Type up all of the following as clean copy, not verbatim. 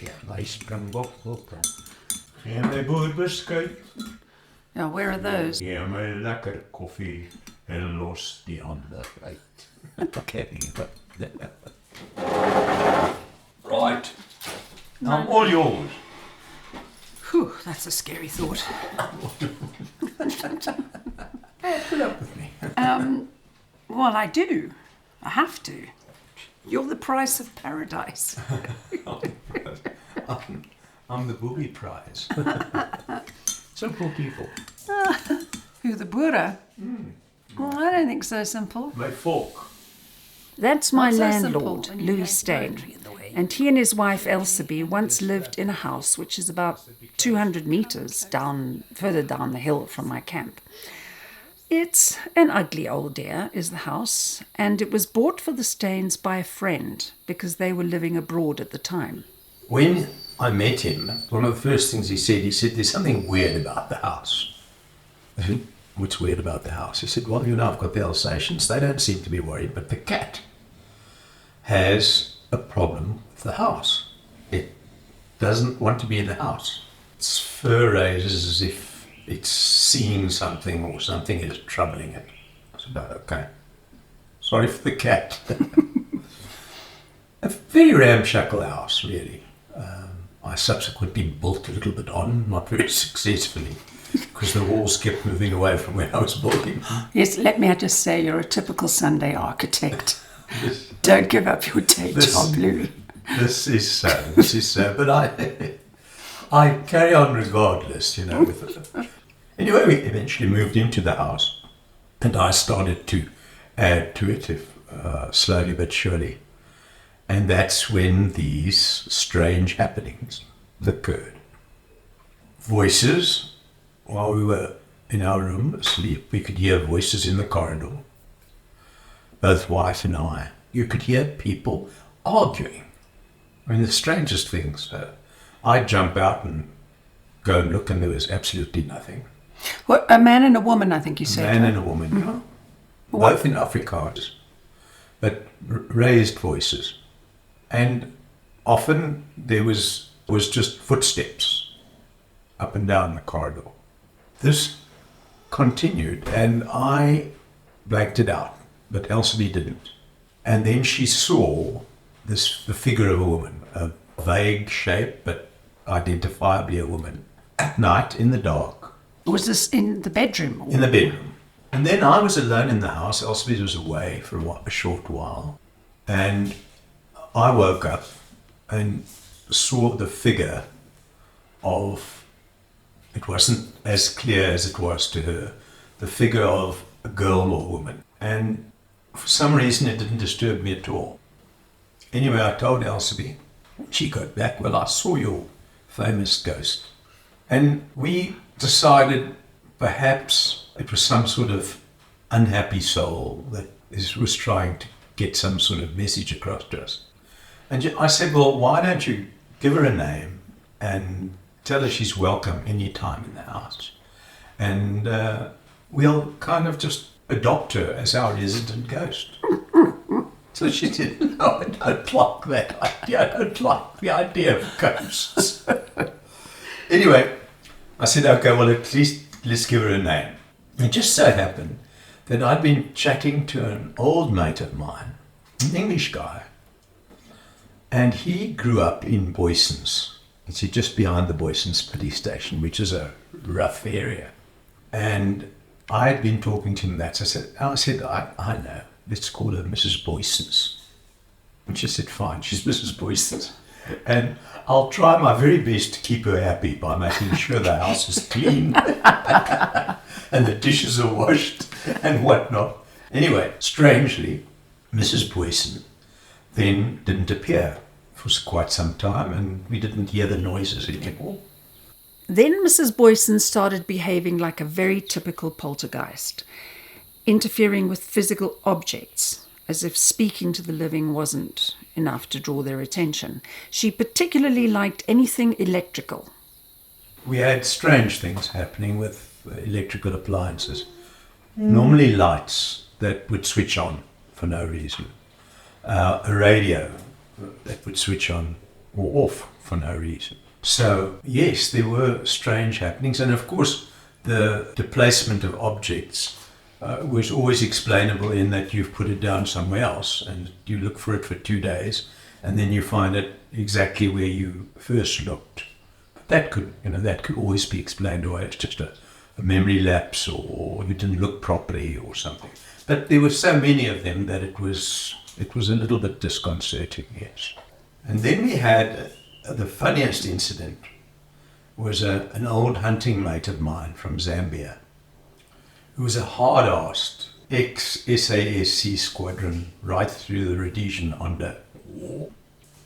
Ja, my springbok loopbaan. Gee my boerbeskuit. Now, where are those? Gee my lekker koffie en los die ander uit. Okay. Right. I'm all yours. Whew, that's a scary thought. Put up with me. Well, I do. I have to. You're the price of paradise. I'm the booby prize. Simple people. Who, the Boere? Well, I don't think so simple. My folk. That's my Not so landlord, simple when you Louis have Steyn, poetry in the way. and he and his wife Elsabe once lived in a house which is about 200 meters further down the hill from my camp. It's an ugly old dear, is the house, and it was bought for the Steyns by a friend because they were living abroad at the time. When I met him, one of the first things he said, there's something weird about the house. I said, what's weird about the house? He said, well, I've got the Alsatians. They don't seem to be worried, but the cat has a problem with the house. It doesn't want to be in the house. Its fur raises as if it's seeing something or something is troubling it. I said, oh, okay. Sorry for the cat. A very ramshackle house, really. I subsequently built a little bit on, not very successfully, because the walls kept moving away from where I was building. Yes, let me just say, you're a typical Sunday architect. Don't give up your day job, Louis. This is so. But I carry on regardless, with it. Anyway, we eventually moved into the house, and I started to add to it, slowly but surely. And that's when these strange happenings occurred. Voices, while we were in our room asleep, we could hear voices in the corridor. Both wife and I. You could hear people arguing. I mean, the strangest things. I'd jump out and go and look, and there was absolutely nothing. What, a man and a woman, I think you A said. man and a woman, Mm-hmm. both in Afrikaans, but raised voices. And often there was just footsteps up and down the corridor. This continued, and I blanked it out, but Elsie didn't. And then she saw the figure of a woman, a vague shape, but identifiably a woman, at night in the dark. Was this in the bedroom? In the bedroom. And then I was alone in the house. Elspeth was away for a short while. And I woke up and saw the figure of, it wasn't as clear as it was to her, the figure of a girl or woman. And for some reason it didn't disturb me at all. Anyway, I told Elsie, she got back, well, I saw your famous ghost. And we decided perhaps it was some sort of unhappy soul that was trying to get some sort of message across to us. And I said, well, why don't you give her a name and tell her she's welcome any time in the house. And we'll kind of just adopt her as our resident ghost. So she said, no, I don't like that idea. I don't like the idea of ghosts. Anyway, I said, okay, well, at least let's give her a name. It just so happened that I'd been chatting to an old mate of mine, an English guy, and he grew up in Booysens. It's just behind the Booysens police station, which is a rough area. And I had been talking to him that. So I said, I know, let's call her Mrs. Booysens. And she said, fine, she's Mrs. Booysens. And I'll try my very best to keep her happy by making sure the house is clean and the dishes are washed and whatnot. Anyway, strangely, Mrs. Booysen then didn't appear for quite some time, and we didn't hear the noises anymore. Then Mrs. Booysens started behaving like a very typical poltergeist, interfering with physical objects, as if speaking to the living wasn't enough to draw their attention. She particularly liked anything electrical. We had strange things happening with electrical appliances. Normally lights that would switch on for no reason. A radio that would switch on or off for no reason. So, yes, there were strange happenings. And of course, the displacement of objects was always explainable in that you've put it down somewhere else and you look for it for 2 days and then you find it exactly where you first looked. But that could always be explained away. It's just a memory lapse, or you didn't look properly or something. But there were so many of them that it was a little bit disconcerting, yes. And then we had the funniest incident was an old hunting mate of mine from Zambia, who was a hard-assed ex-SASC squadron right through the Rhodesian Onda War,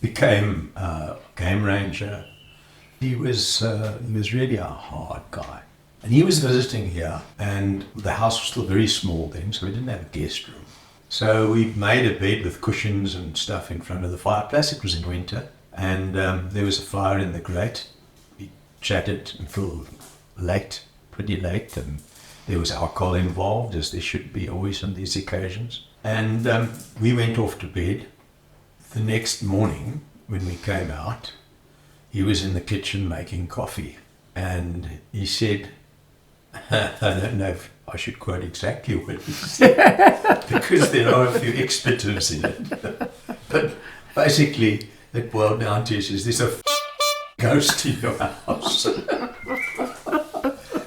became a game ranger. He was really a hard guy. And he was visiting here, and the house was still very small then, so we didn't have a guest room. So we made a bed with cushions and stuff in front of the fireplace. It was in winter, and there was a fire in the grate. We chatted until late, pretty late, and there was alcohol involved, as there should be always on these occasions. And we went off to bed. The next morning, when we came out, he was in the kitchen making coffee, and he said, I don't know if I should quote exactly what he said, because there are a few expletives in it. But basically, it boiled down to, he says, there's a ghost in your house.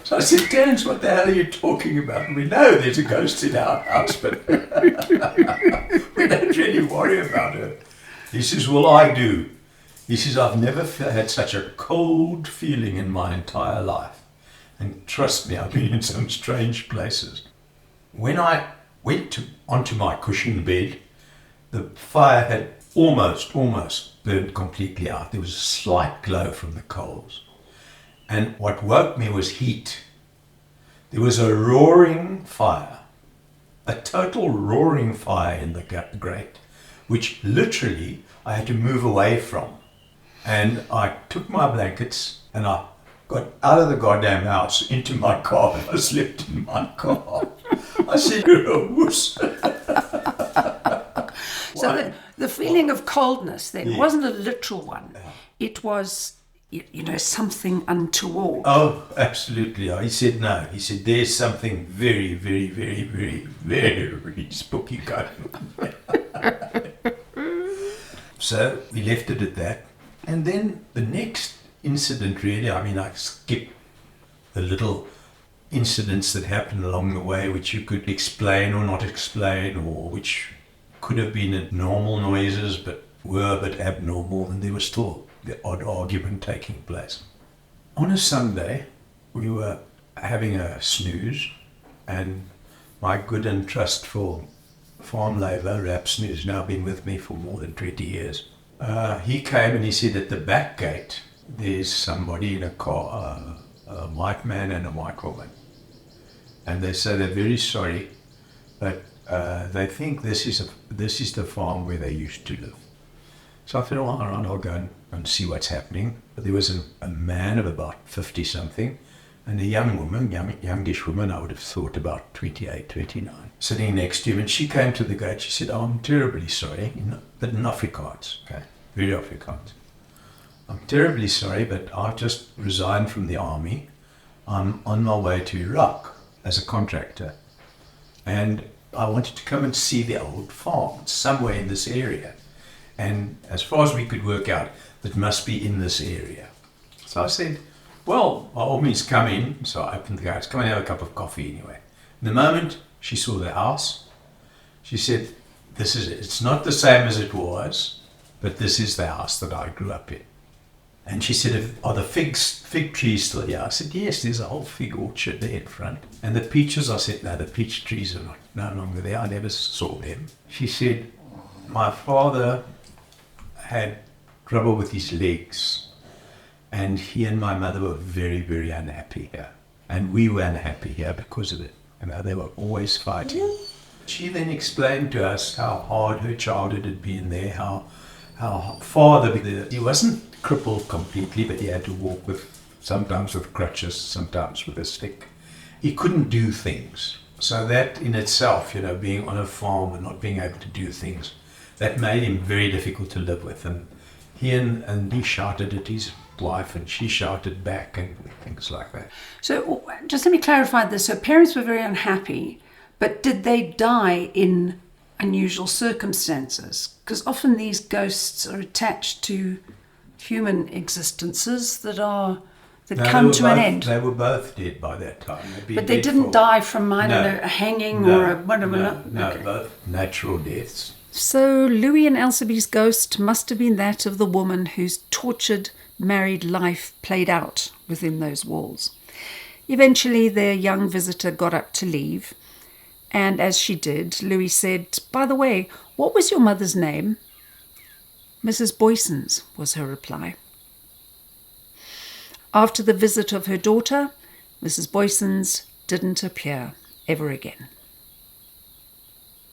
So I said, Terence, what the hell are you talking about? And we know there's a ghost in our house, but we don't really worry about it. He says, well, I do. He says, I've never had such a cold feeling in my entire life. And trust me, I've been in some strange places. When I went onto my cushioned bed, the fire had almost burned completely out. There was a slight glow from the coals. And what woke me was heat. There was a roaring fire, a total roaring fire in the grate, which literally I had to move away from. And I took my blankets and I got out of the goddamn house into my car, and I slept in my car. I said, you're a wuss. So the feeling of coldness then wasn't a literal one. It was, something untoward. Oh, absolutely. He said no. He said, there's something very, very, very, very, very spooky going on. So we left it at that. And then the next incident, really, I skipped the little incidents that happened along the way, which you could explain or not explain, or which could have been normal noises but were a bit abnormal, and there was still the odd argument taking place. On a Sunday, we were having a snooze, and my good and trustful farm labourer, Rapsnoo, who's now been with me for more than 20 years, he came and he said, at the back gate, there's somebody in a car, a white man and a white woman. And they say they're very sorry, but they think this is the farm where they used to live. So I thought, all right, I'll go and see what's happening. But there was a man of about 50-something, and a young woman, youngish woman, I would have thought about 28, 29, sitting next to him. And she came to the gate. She said, oh, I'm terribly sorry, but in Afrikaans, okay, very Afrikaans. I'm terribly sorry, but I've just resigned from the army. I'm on my way to Iraq as a contractor. And I wanted to come and see the old farm. It's somewhere in this area. And as far as we could work out, it must be in this area. So I said, well, by all means, come in. So I opened the gates, come and have a cup of coffee anyway. And the moment she saw the house, she said, this is it. It's not the same as it was, but this is the house that I grew up in. And she said, are the fig trees still here? I said, yes, there's a whole fig orchard there in front. And the peaches, I said, no, the peach trees are no longer there. I never saw them. She said, my father had trouble with his legs, and he and my mother were very, very unhappy here. And we were unhappy here because of it. They were always fighting. She then explained to us how hard her childhood had been there, how father, he wasn't crippled completely, but he had to walk sometimes with crutches, sometimes with a stick. He couldn't do things. So that in itself, being on a farm and not being able to do things, that made him very difficult to live with. And and he shouted at his wife and she shouted back and things like that. So just let me clarify this. So parents were very unhappy, but did they die in unusual circumstances? Because often these ghosts are attached to human existences that come to an end. They were both dead by that time. But they didn't die from, a hanging or a whatever. No, Okay. both natural deaths. So Louis and Elsabie's ghost must have been that of the woman whose tortured married life played out within those walls. Eventually, their young visitor got up to leave, and as she did, Louis said, "By the way, what was your mother's name?" "Mrs. Booysens," was her reply. After the visit of her daughter, Mrs. Booysens didn't appear ever again.